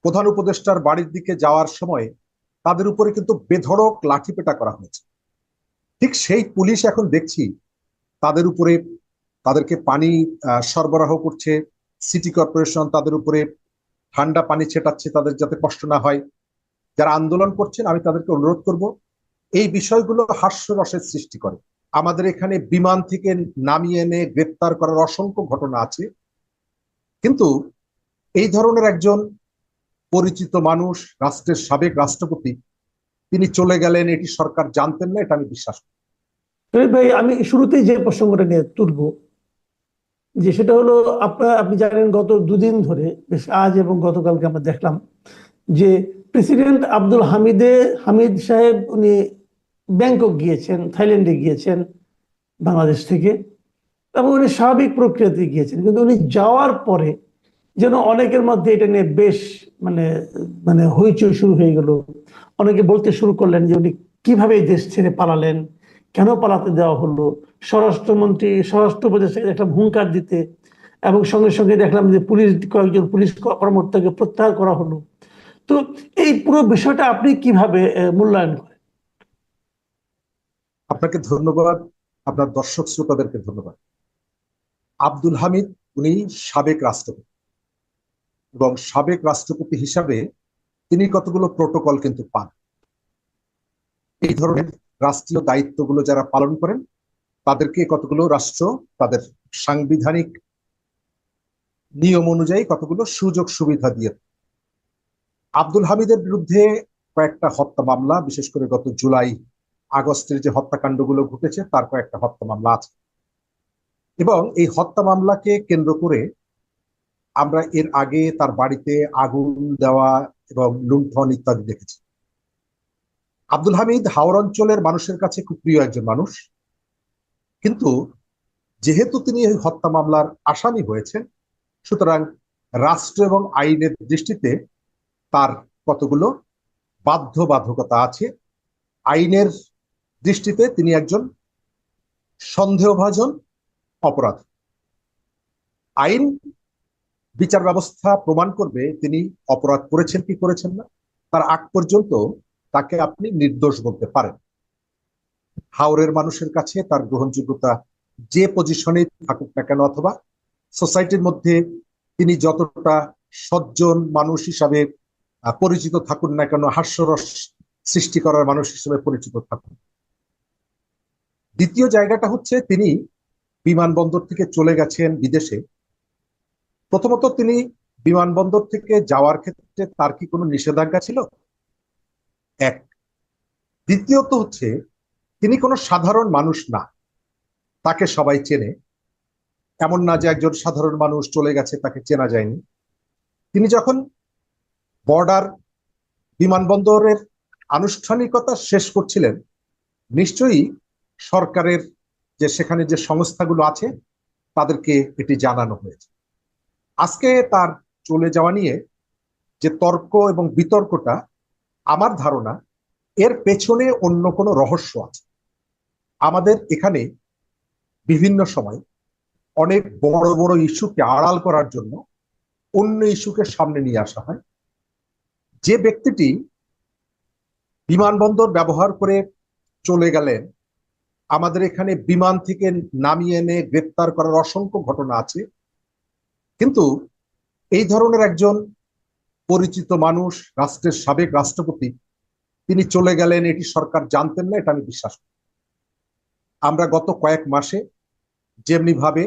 প্রধান উপদেষ্টার বাড়ির দিকে যাওয়ার সময় তাদের উপরে কিন্তু বেধড়ক লাঠিপেটা করা হয়েছে। ঠিক সেই পুলিশ এখন দেখছি তাদের উপরে, তাদেরকে পানি সরবরাহ করছে সিটি কর্পোরেশন, তাদের উপরে ঠান্ডা পানি ছেটাচ্ছে তাদের যাতে কষ্ট না হয়। যারা আন্দোলন করছেন আমি তাদেরকে অনুরোধ করব, এই বিষয়গুলো হাস্যরসের সৃষ্টি করে। আমাদের এখানে বিমান থেকে নামিয়ে এনে গ্রেপ্তার করার অসংখ্য ঘটনা আছে, কিন্তু এই ধরনের একজন পরিচিত মানুষ, রাষ্ট্রের সাবেক রাষ্ট্রপতি, তিনি চলে গেলেন এটি সরকার জানতেন না, এটা আমি বিশ্বাস করি। ভাই, আমি শুরুতেই যে প্রসঙ্গটা নিয়ে তুলবো, যে সেটা হলো, আপনি জানেন গত দুদিন ধরে, বেশ আজ এবং গতকালকে আমরা দেখলাম যে প্রেসিডেন্ট আব্দুল হামিদ সাহেব উনি ব্যাংকক গিয়েছেন, থাইল্যান্ডে গিয়েছেন বাংলাদেশ থেকে, এবং উনি স্বাভাবিক প্রক্রিয়াতে গিয়েছেন। কিন্তু উনি যাওয়ার পরে যেন অনেকের মধ্যে এটা নিয়ে বেশ মানে মানে হইচই শুরু হয়ে গেল। অনেকে বলতে শুরু করলেন যে উনি কিভাবে এই দেশ ছেড়ে পালালেন, কেন পালাতে দেওয়া হলো, স্বরাষ্ট্রমন্ত্রী স্বরাষ্ট্র উপদেষ্টাকে একটা হুঙ্কার দিতে, এবং সঙ্গে সঙ্গে দেখলাম যে কয়েকজন পুলিশ কর্মকর্তাকে প্রত্যাহার করা হলো। তো এই পুরো বিষয়টা আপনি কিভাবে মূল্যায়ন করেন? আপনাকে ধন্যবাদ, আপনার দর্শক শ্রোতাদেরকে ধন্যবাদ। আব্দুল হামিদ উনি সাবেক রাষ্ট্রপতি, এবং সাবেক রাষ্ট্রপতি হিসাবে তিনি কতগুলো প্রোটোকল কিন্তু পান। এই ধরনের রাষ্ট্রীয় দায়িত্বগুলো যারা পালন করেন তাদেরকে কতগুলো রাষ্ট্র তাদের সাংবিধানিক নিয়ম অনুযায়ী কতগুলো সুযোগ সুবিধা দিয়ে। আব্দুল হামিদের বিরুদ্ধে কয়েকটা হত্যা মামলা, বিশেষ করে গত জুলাই আগস্টের যে হত্যাকাণ্ডগুলো ঘটেছে তার কয়েকটা হত্যা মামলা আছে, এবং এই হত্যা মামলাকে কেন্দ্র করে আমরা এর আগে তার বাড়িতে আগুন দেওয়া এবং লুণ্ঠন ইত্যাদি দেখেছি। আব্দুল হামিদ হাওর অঞ্চলের মানুষের কাছে খুব প্রিয় একজন মানুষ, কিন্তু যেহেতু তিনি এই হত্যা মামলার আসামি হয়েছেন, সুতরাং রাষ্ট্র এবং আইনের দৃষ্টিতে তার কতগুলো বাধ্যবাধকতা আছে। আইনের দৃষ্টিতে তিনি একজন সন্দেহভাজন অপরাধী। আইন বিচার ব্যবস্থা প্রমাণ করবে তিনি অপরাধ করেছেন কি করেছেন না, তার আগ পর্যন্ত তাকে আপনি নির্দোষ বলতে পারেন। হাওরের মানুষের কাছে তার গ্রহণযোগ্যতা যে পজিশনে থাকুক না কেন, অথবা সোসাইটির মধ্যে তিনি যতটা সজ্জন মানুষ হিসাবে পরিচিত থাকুন না কেন, হাস্যরস সৃষ্টি করার মানুষ হিসেবে পরিচিত থাকুন। দ্বিতীয় জায়গাটা হচ্ছে তিনি বিমানবন্দর থেকে চলে গেছেন বিদেশে। প্রথমত, তিনি বিমানবন্দর থেকে যাওয়ার ক্ষেত্রে তার কি কোনো নিষেধাজ্ঞা ছিল? এক। দ্বিতীয়ত হচ্ছে তিনি কোনো সাধারণ মানুষ না, তাকে সবাই চেনে। এমন না যে একজন সাধারণ মানুষ চলে গেছে তাকে চেনা যায়নি। তিনি যখন বর্ডার বিমানবন্দরের আনুষ্ঠানিকতা শেষ করছিলেন, নিশ্চয়ই সরকারের যে সেখানে যে সংস্থাগুলো আছে তাদেরকে এটি জানানো হয়েছে। আজকে তার চলে যাওয়া নিয়ে যে তর্ক এবং বিতর্কটা, আমার ধারণা এর পেছনে অন্য কোনো রহস্য আছে। আমাদের এখানে বিভিন্ন সময় অনেক বড় বড় ইস্যুকে আড়াল করার জন্য অন্য ইস্যুকে সামনে নিয়ে আসা হয়। যে ব্যক্তিটি বিমানবন্দর ব্যবহার করে চলে গেলেন, আমাদের এখানে বিমান থেকে নামিয়ে এনে গ্রেপ্তার করার অসংখ্য ঘটনা আছে, কিন্তু এই ধরনের একজন পরিচিত মানুষ, রাষ্ট্রের সাবেক রাষ্ট্রপতি, তিনি চলে গেলেন এটি সরকার জানতেন না, এটা আমি বিশ্বাস করি। আমরা গত কয়েক মাসে যেমনি ভাবে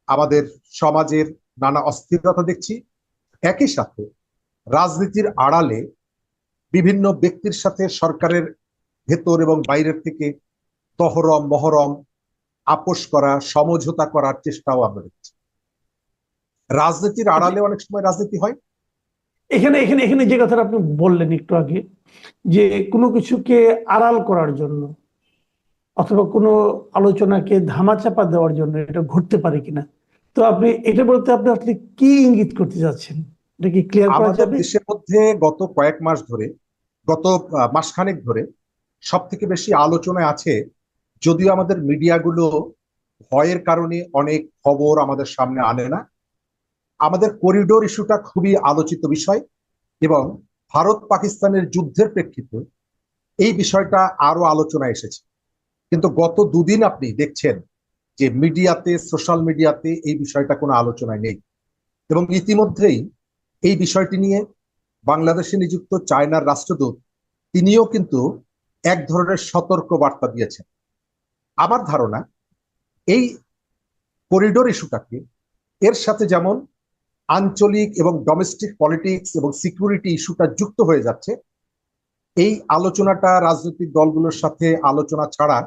আমাদের সমাজের নানা অস্থিরতা দেখছি, একই সাথে রাজনীতির আড়ালে বিভিন্ন ব্যক্তির সাথে সরকারের ভেতর এবং বাইরের থেকে তহরম মহরম আপোষ করা, সমঝোতা করার চেষ্টাও আমরা দেখছি। রাজনীতির আচ্ছা, আড়ালে অনেক সময় রাজনীতি হয়। এখানে এখানে এখানে যে কথাটা আপনি বললেন একটু আগে, যে কোনো কিছুকে আড়াল করার জন্য অথবা কোনো আলোচনাকে ধামাচাপা দেওয়ার জন্য এটা ঘটতে পারে কিনা, তো আপনি এটা বলতে আপনি আসলে কি ইঙ্গিত করতে যাচ্ছেন? এটা কি ক্লিয়ার করা আমাদের যাবে? দেশের মধ্যে গত কয়েক মাস ধরে, গত মাসখানেক ধরে সব থেকে বেশি আলোচনায় আছে, যদিও আমাদের মিডিয়াগুলো ভয়ের কারণে অনেক খবর আমাদের সামনে আনে না। আমাদের করিডোর ইস্যুটা খুবই আলোচিত বিষয়, এবং ভারত পাকিস্তানের যুদ্ধের প্রেক্ষিতে এই বিষয়টা আরো আলোচনায় এসেছে। কিন্তু গত দুদিন আপনি দেখছেন যে মিডিয়াতে, সোশ্যাল মিডিয়াতে এই বিষয়টা কোনো আলোচনায় নেই। এবং ইতিমধ্যেই এই বিষয়টি নিয়ে বাংলাদেশে নিযুক্ত চায়নার রাষ্ট্রদূত তিনিও কিন্তু এক ধরনের সতর্ক বার্তা দিয়েছেন। আমার ধারণা এই করিডোর ইস্যুটাকে এর সাথে যেমন আঞ্চলিক এবং ডোমেস্টিক পলিটিক্স এবং সিকিউরিটি ইস্যুটা যুক্ত হয়ে যাচ্ছে, এই আলোচনাটা রাজনৈতিক দলগুলোর সাথে আলোচনা ছাড়া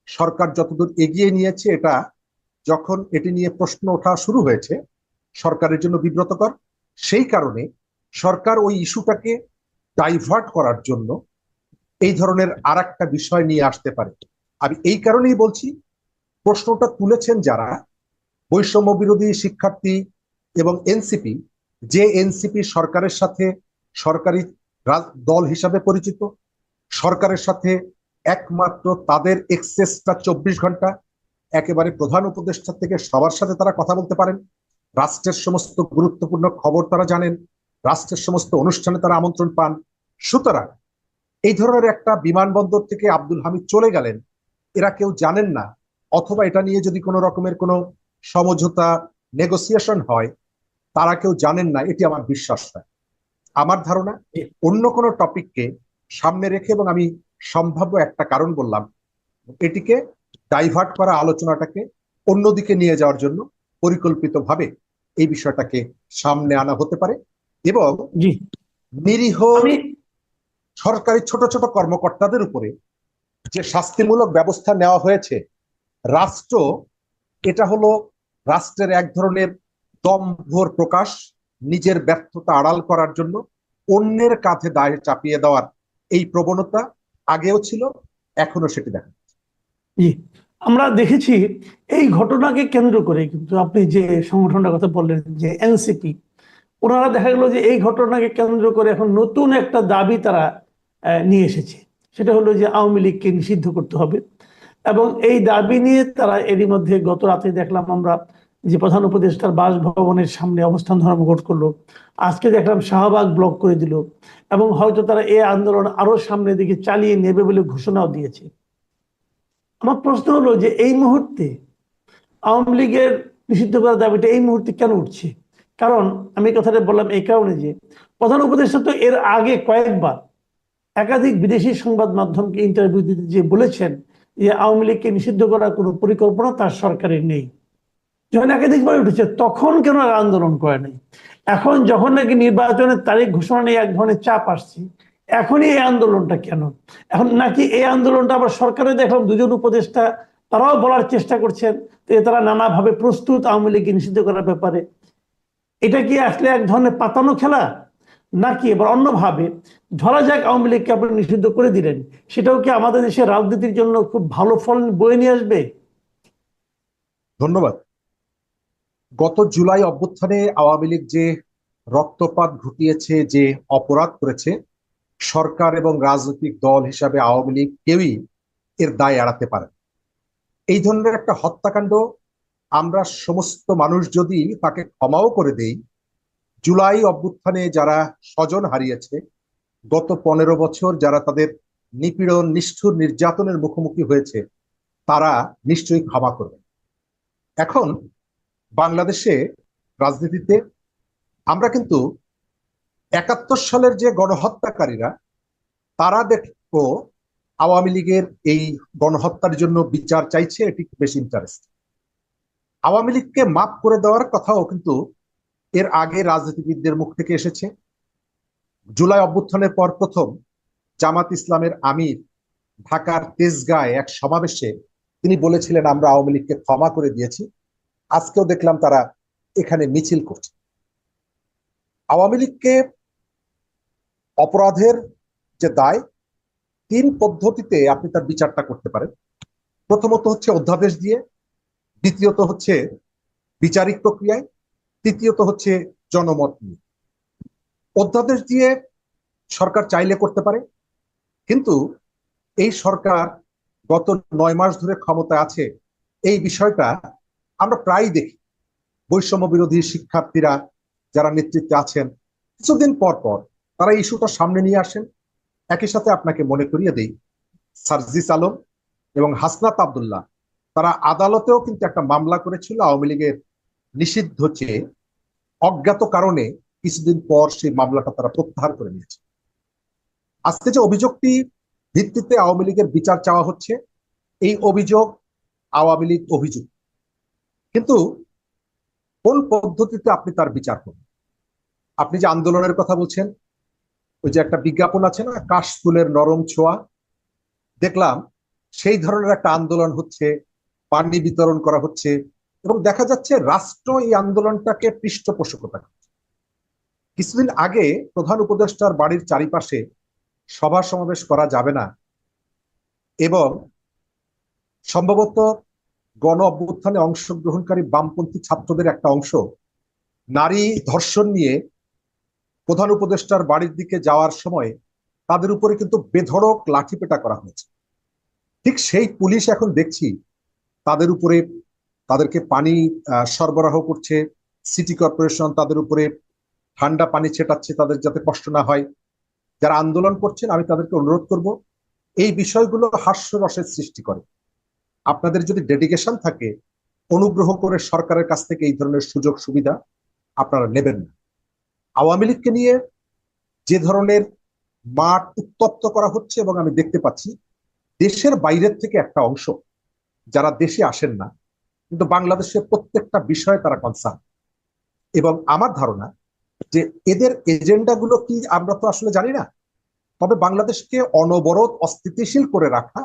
সরকার যতদূর এগিয়ে নিয়েছে, এটা যখন এটি নিয়ে প্রশ্ন ওঠা শুরু হয়েছে সরকারের জন্য বিব্রতকর। সেই কারণে সরকার ওই ইস্যুটাকে ডাইভার্ট করার জন্য এই ধরনের আর একটা বিষয় নিয়ে আসতে পারে। আমি এই কারণেই বলছি, প্রশ্নটা তুলেছেন যারা বৈষম্য বিরোধী শিক্ষার্থী এবং এনসিপি, যে এনসিপি সরকারের সাথে সরকারি দল হিসাবে পরিচিত, সরকারের সাথে একমাত্র তাদের এক্সেসটা 24 ঘন্টা, একেবারে প্রধান উপদেষ্টা থেকে সবার সাথে তারা কথা বলতে পারেন, রাষ্ট্রের সমস্ত গুরুত্বপূর্ণ খবর তারা জানেন, রাষ্ট্রের সমস্ত অনুষ্ঠানে তারা আমন্ত্রণ পান। সুতরাং এই ধরনের একটা বিমানবন্দর থেকে আব্দুল হামিদ চলে গেলেন, এরা কেউ জানেন না, অথবা এটা নিয়ে যদি কোনো রকমের কোনো সমঝোতা, নেগোসিয়েশন হয়, তারা কেউ জানেন না, এটি আমার বিশ্বাস নয়। আমার ধারণা অন্য কোনো টপিককে সামনে রেখে, এবং আমি সম্ভাব্য একটা কারণ বললাম, এটিকে ডাইভার্ট করা, আলোচনাটাকে অন্যদিকে নিয়ে যাওয়ার জন্য পরিকল্পিতভাবে এই বিষয়টাকে সামনে আনা হতে পারে। এবং জি, নিরীহ আমি সরকারি ছোট ছোট কর্মকর্তাদের উপরে যে শাস্তিমূলক ব্যবস্থা নেওয়া হয়েছে, রাষ্ট্র, এটা হলো রাষ্ট্রের এক ধরনের দম্ভর প্রকাশ, নিজের ব্যর্থতা আড়াল করার জন্য অন্যের কাঁধে দায় চাপিয়ে দেওয়ার এই প্রবণতা আগেও ছিল, এখনো সেটি দেখা। জি, আমরা দেখেছি এই ঘটনাকে কেন্দ্র করে, কিন্তু আপনি যে সংগঠনটার কথা বললেন যে এনসিপি, ওনারা দেখা গেল যে এই ঘটনাকে কেন্দ্র করে এখন নতুন একটা দাবি তারা নিয়ে এসেছে। সেটা হলো যে আওয়ামী লীগকে নিষিদ্ধ করতে হবে। এবং এই দাবি নিয়ে তারা এরই মধ্যে গত রাতে দেখলাম আমরা যে প্রধান উপদেষ্টার বাসভবনের সামনে অবস্থান ধর্মঘট করলো। আজকে দেখলাম শাহবাগ ব্লক করে দিল, এবং হয়তো তারা এই আন্দোলন আরো সামনের দিকে চালিয়ে নেবে বলে ঘোষণাও দিয়েছে। আমার প্রশ্ন হলো যে এই মুহূর্তে আওয়ামী লীগের নিষিদ্ধ করার দাবিটা এই মুহূর্তে কেন উঠছে? কারণ আমি কথাটা বললাম এই কারণে যে প্রধান উপদেষ্টা তো এর আগে কয়েকবার একাধিক বিদেশি সংবাদ মাধ্যমকে ইন্টারভিউ দিতে যে বলেছেন যে আওয়ামী লীগকে নিষিদ্ধ করার কোনো পরিকল্পনা তার সরকারের নেই। যখন একাধিকবার উঠেছে তখন কেন আন্দোলন করে নাই? এখন যখন নাকি নির্বাচনের তারিখ ঘোষণা নিয়ে এক ধরনের চাপ আসছে, এখনই এই আন্দোলনটা কেন? এখন নাকি এই আন্দোলনটা আবার সরকারে দেখলাম দুজন উপদেষ্টা তারাও বলার চেষ্টা করছেন যে তারা নানাভাবে প্রস্তুত আওয়ামী লীগকে নিষিদ্ধ করার ব্যাপারে। এটা কি আসলে এক ধরনের পাতানো খেলা, নাকি এবার অন্যভাবে ধরা যাক আওয়ামী লীগকে আপনি নিষিদ্ধ করে দিলেন, সেটাও কি আমাদের দেশের রাজনীতির জন্য খুব ভালো ফল বয়ে নিয়ে আসবে? ধন্যবাদ। গত জুলাই অভ্যুত্থানে আওয়ামী লীগ যে রক্তপাত ঘটিয়েছে, যে অপরাধ করেছে, সরকার এবং রাজনৈতিক দল হিসাবে আওয়ামী লীগ কেউই এর দায় এড়াতে পারে। এই ধরনের একটা হত্যাকাণ্ড আমরা সমস্ত মানুষ যদি তাকে ক্ষমাও করে দেই, জুলাই অভ্যুত্থানে যারা স্বজন হারিয়েছে, গত 15 বছর যারা তাদের নিপীড়ন, নিষ্ঠুর নির্যাতনের মুখোমুখি হয়েছে, তারা নিশ্চয়ই ক্ষমা করবে। এখন বাংলাদেশে রাজনীতিতে আমরা কিন্তু 71 সালের যে গণহত্যাকারীরা, তারা দেখো আওয়ামী লীগের এই গণহত্যার জন্য বিচার চাইছে, এটি বেশি ইন্টারেস্ট। আওয়ামী লীগকে মাফ করে দেওয়ার কথাও কিন্তু এর আগে রাজনীতিবিদদের মুখ থেকে এসেছে। জুলাই অভ্যুত্থানের পর প্রথম জামাত ইসলামের আমির ঢাকার তেজগাঁয়ে এক সমাবেশে তিনি বলেছিলেন, আমরা আওয়ামী লীগকে ক্ষমা করে দিয়েছি। আজকেও দেখলাম তারা এখানে মিছিল করছে। আওয়ামী লীগকে অপরাধের যে দায়, 3 পদ্ধতিতে আপনি তার বিচারটা করতে পারেন। প্রথমত হচ্ছে অধ্যাদেশ দিয়ে, দ্বিতীয়ত হচ্ছে বিচারিক প্রক্রিয়ায়, তৃতীয়ত হচ্ছে জনমত নিয়ে। অধ্যাদেশ দিয়ে সরকার চাইলে করতে পারে, কিন্তু এই সরকার গত 9 মাস ধরে ক্ষমতায় আছে, এই বিষয়টা আমরা প্রায় দেখি। বৈষম্য বিরোধী শিক্ষার্থীরা যারা নেতৃত্বে আছেন, কিছুদিন পর পর তারা ইস্যুটা সামনে নিয়ে আসেন। একই সাথে আপনাকে মনে করিয়ে দেই, সার্জিস আলম এবং হাসনাত আব্দুল্লাহ তারা আদালতেও কিন্তু একটা মামলা করেছিল আওয়ামী লীগের নিষিদ্ধ চেয়ে। অজ্ঞাত কারণে কিছুদিন পর সেই মামলাটা তারা প্রত্যাহার করে নিয়েছে। আজকে যে অভিযোগটি ভিত্তিতে আওয়ামী লীগের বিচার চাওয়া হচ্ছে, এই অভিযোগ আওয়ামী লীগ অভিযোগ, কিন্তু কোন পদ্ধতিতে আপনি তার বিচার করবেন? আপনি যে আন্দোলনের কথা বলছেন, ওই যে একটা বিজ্ঞাপন আছে না, কাশফুলের নরম ছোঁয়া, দেখলাম সেই ধরনের একটা আন্দোলন হচ্ছে, পানি বিতরণ করা হচ্ছে এবং দেখা যাচ্ছে রাষ্ট্র এই আন্দোলনটাকে পৃষ্ঠপোষকতা করছে। কিছুদিন আগে প্রধান উপদেষ্টার বাড়ির চারিপাশে সভা সমাবেশ করা যাবে না এবং সম্ভবত গণ অভ্যুত্থানে অংশগ্রহণকারী বামপন্থী ছাত্রদের একটা অংশ নারী ধর্ষণ নিয়ে প্রধান উপদেষ্টার বাড়ির দিকে যাওয়ার সময় তাদের উপরে কিন্তু বেধড়ক লাঠিপেটা করা হয়েছে। ঠিক সেই পুলিশ এখন দেখছি তাদের উপরে, তাদেরকে পানি সরবরাহ করছে, সিটি কর্পোরেশন তাদের উপরে ঠান্ডা পানি ছেটাচ্ছে তাদের যাতে কষ্ট না হয়। যারা আন্দোলন করছেন আমি তাদেরকে অনুরোধ করব, এই বিষয়গুলো হাস্যরসের সৃষ্টি করে। আপনাদের যদি ডেডিকেশন থাকে, অনুগ্রহ করে সরকারের কাছ থেকে এই ধরনের সুযোগ সুবিধা আপনারা নেবেন না। আওয়ামী লীগকে নিয়ে যে ধরনের মাঠ উত্তপ্ত করা হচ্ছে এবং আমি দেখতে পাচ্ছি দেশের বাইরের থেকে একটা অংশ যারা দেশে আসেন না কিন্তু বাংলাদেশের প্রত্যেকটা বিষয়ে তারা কনসার্ন, এবং আমার ধারণা যে এদের এজেন্ডাগুলো কি আমরা তো আসলে জানি না। তবে বাংলাদেশকে অনবরত অস্থিতিশীল করে রাখা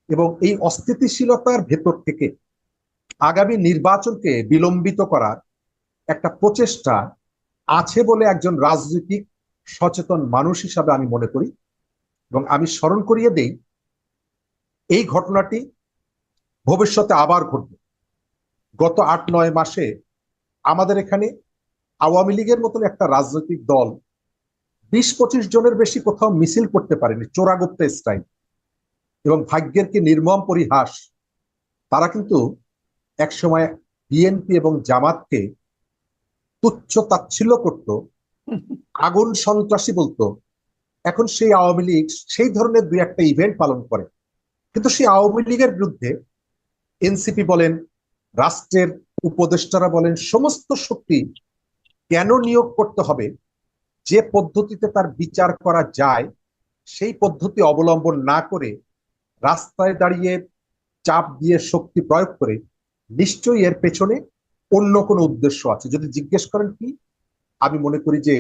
এবং এই অস্থিতিশীলতার ভেতর থেকে আগামী নির্বাচনকে বিলম্বিত করার একটা প্রচেষ্টা আছে বলে একজন রাজনৈতিক সচেতন মানুষ হিসাবে আমি মনে করি। এবং আমি স্মরণ করিয়ে দেই, এই ঘটনাটি ভবিষ্যতে আবার ঘটবে। গত ৮-৯ মাসে আমাদের এখানে আওয়ামী লীগের মতন একটা রাজনৈতিক দল ২০-২৫ জনের বেশি কোথাও মিছিল করতে পারেনি, চোরাগুপ্তা স্টাইল। এবং ভাগ্যের কি নির্মম পরিহাস, তারা কিন্তু একসময় বিএনপি এবং জামাতকে তুচ্ছ তাচ্ছিল্য করত, আগুন সন্ত্রাসী বলতো। এখন সেই আওয়ামী লীগ সেই ধরনের দুই একটা ইভেন্ট পালন করে, কিন্তু সেই আওয়ামী লীগের বিরুদ্ধে এনসিপি বলেন, রাষ্ট্রের উপদেষ্টারা বলেন, সমস্ত শক্তি কেন নিয়োগ করতে হবে? যে পদ্ধতিতে তার বিচার করা যায় সেই পদ্ধতি অবলম্বন না করে রাস্তায় দাঁড়িয়ে চাপ দিয়ে শক্তি প্রয়োগ করে, নিশ্চয়ই এর পেছনে অন্য কোনো উদ্দেশ্য আছে। যদি জিজ্ঞেস করেন কি, আমি মনে করি যে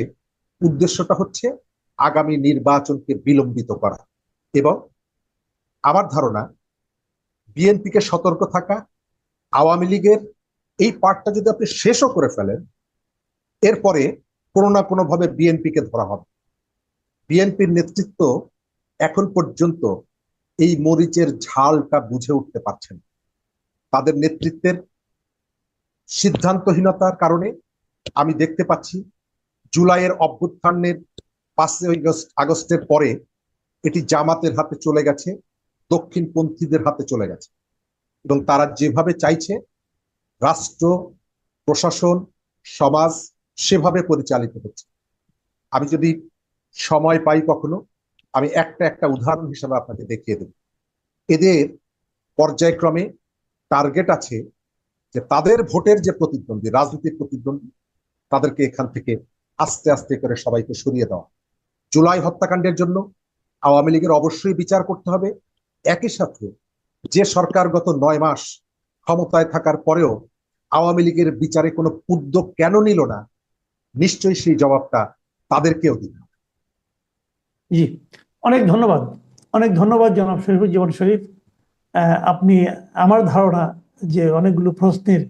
উদ্দেশ্যটা হচ্ছে আগামী নির্বাচনকে বিলম্বিত করা। এবং আমার ধারণা বিএনপিকে সতর্ক থাকা, আওয়ামী লীগের এই পার্টটা যদি আপনি শেষও করে ফেলেন, এরপরে কোনো না কোনো ভাবে বিএনপিকে ধরা হবে। বিএনপির নেতৃত্ব এখন পর্যন্ত এই মরিচের ঝালটা বুঝে উঠতে পারছেন। তাদের নেতৃত্বের সিদ্ধান্তহীনতার কারণে আমি দেখতে পাচ্ছি জুলাইয়ের অভ্যুত্থানের 5 আগস্টের পরে এটি জামাতের হাতে চলে গেছে, দক্ষিণপন্থীদের হাতে চলে গেছে, এবং তারা যেভাবে চাইছে রাষ্ট্র, প্রশাসন, সমাজ সেভাবে পরিচালিত হচ্ছে। আমি যদি সময় পাই কখনো, আমি একটা উদাহরণ হিসেবে আপনাকে দেখিয়ে দেব। এদের পর্যায়ক্রমে টার্গেট আছে যে তাদের ভোটের যে প্রতিদ্বন্দ্বী, রাজনৈতিক প্রতিদ্বন্দ্বী, তাদেরকে এখান থেকে আস্তে আস্তে করে সবাইকে সরিয়ে দেওয়া। জুলাই হত্যাকাণ্ডের জন্য আওয়ামী লীগের অবশ্যই বিচার করতে হবে। একই সাথে যে সরকার গত 9 মাস ক্ষমতায় থাকার পরেও আওয়ামী লীগের বিচারে কোনো উদ্যোগ কেন নিল না, নিশ্চয়ই সেই জবাবটা তাদেরকেও দিতে হবে। জি, অনেক ধন্যবাদ, অনেক ধন্যবাদ জনাব শরীফুজ্জামান শরীফ। আপনি আমার ধারণা যে অনেকগুলো প্রশ্নের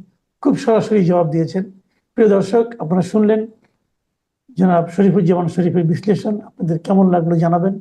খুব সরাসরি জবাব দিয়েছেন। প্রিয় দর্শক, আপনারা শুনলেন জনাব শরীফুজ্জামান শরীফের বিশ্লেষণ। আপনাদের কেমন লাগলো জানাবেন।